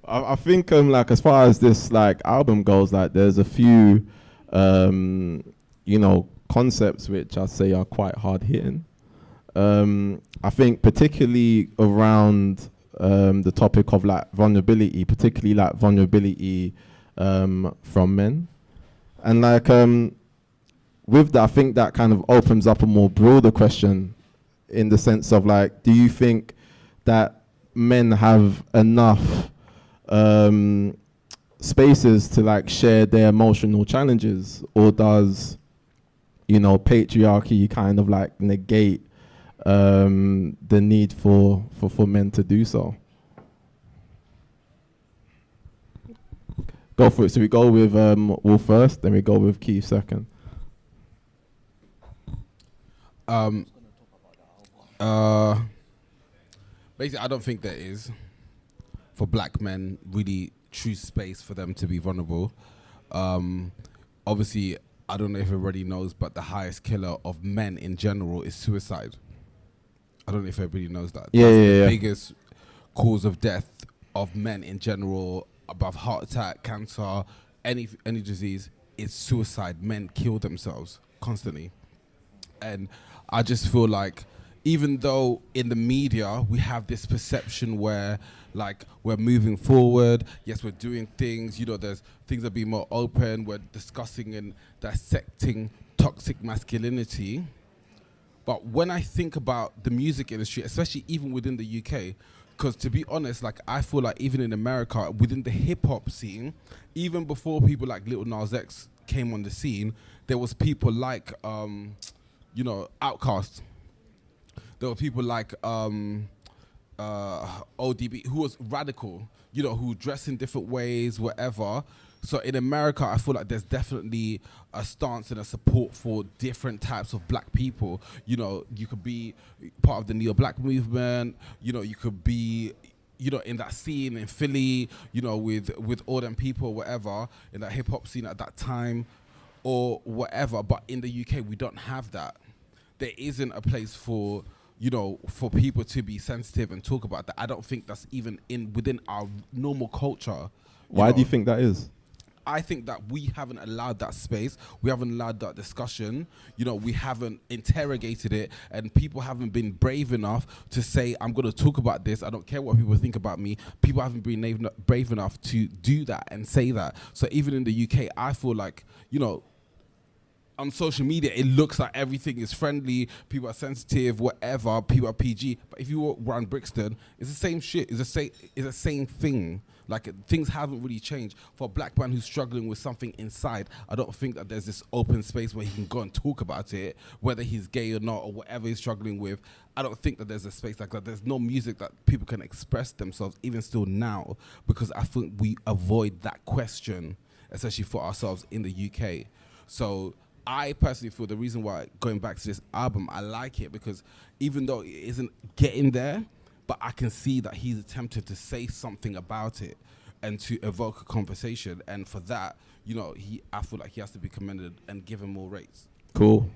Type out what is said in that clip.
I think like as far as this like album goes, like there's a few you know, concepts which I say are quite hard hitting. I think particularly around the topic of like vulnerability, particularly like vulnerability from men. And like with that, I think that kind of opens up a more broader question in the sense of like, do you think that men have enough spaces to like share their emotional challenges, or does, you know, patriarchy kind of like negate the need for men to do so? Go for it. So we go with Will first, then we go with Keith second. Basically, I don't think there is, for black men, really true space for them to be vulnerable. Obviously, I don't know if everybody knows, but the highest killer of men in general is suicide. I don't know if everybody knows that. Yeah, That's yeah, the yeah. biggest cause of death of men in general, above heart attack, cancer, any disease, is suicide. Men kill themselves constantly. And I just feel like, even though in the media we have this perception where like we're moving forward, yes, we're doing things, you know, there's things that be more open, we're discussing and dissecting toxic masculinity. But when I think about the music industry, especially even within the UK, because to be honest, like I feel like even in America, within the hip hop scene, even before people like Lil Nas X came on the scene, there was people like you know, Outkast. There were people like ODB, who was radical, you know, who dress in different ways, whatever. So in America, I feel like there's definitely a stance and a support for different types of black people. You know, you could be part of the neo-black movement. You know, you could be, you know, in that scene in Philly, you know, with all them people, whatever, in that hip hop scene at that time, or whatever. But in the UK, we don't have that. There isn't a place for, you know, for people to be sensitive and talk about that. I don't think that's even within our normal culture. Why do you think that is? I think that we haven't allowed that space. We haven't allowed that discussion. You know, we haven't interrogated it, and people haven't been brave enough to say, I'm going to talk about this. I don't care what people think about me. People haven't been brave enough to do that and say that. So even in the UK, I feel like, you know, on social media, it looks like everything is friendly, people are sensitive, whatever, people are PG. But if you walk around Brixton, it's the same shit. It's the same thing. Like, things haven't really changed. For a black man who's struggling with something inside, I don't think that there's this open space where he can go and talk about it, whether he's gay or not, or whatever he's struggling with. I don't think that there's a space like that. There's no music that people can express themselves, even still now, because I think we avoid that question, especially for ourselves in the UK. So I personally feel the reason why, going back to this album, I like it because even though it isn't getting there, but I can see that he's attempted to say something about it and to evoke a conversation. And for that, you know, I feel like he has to be commended and given more rates. Cool.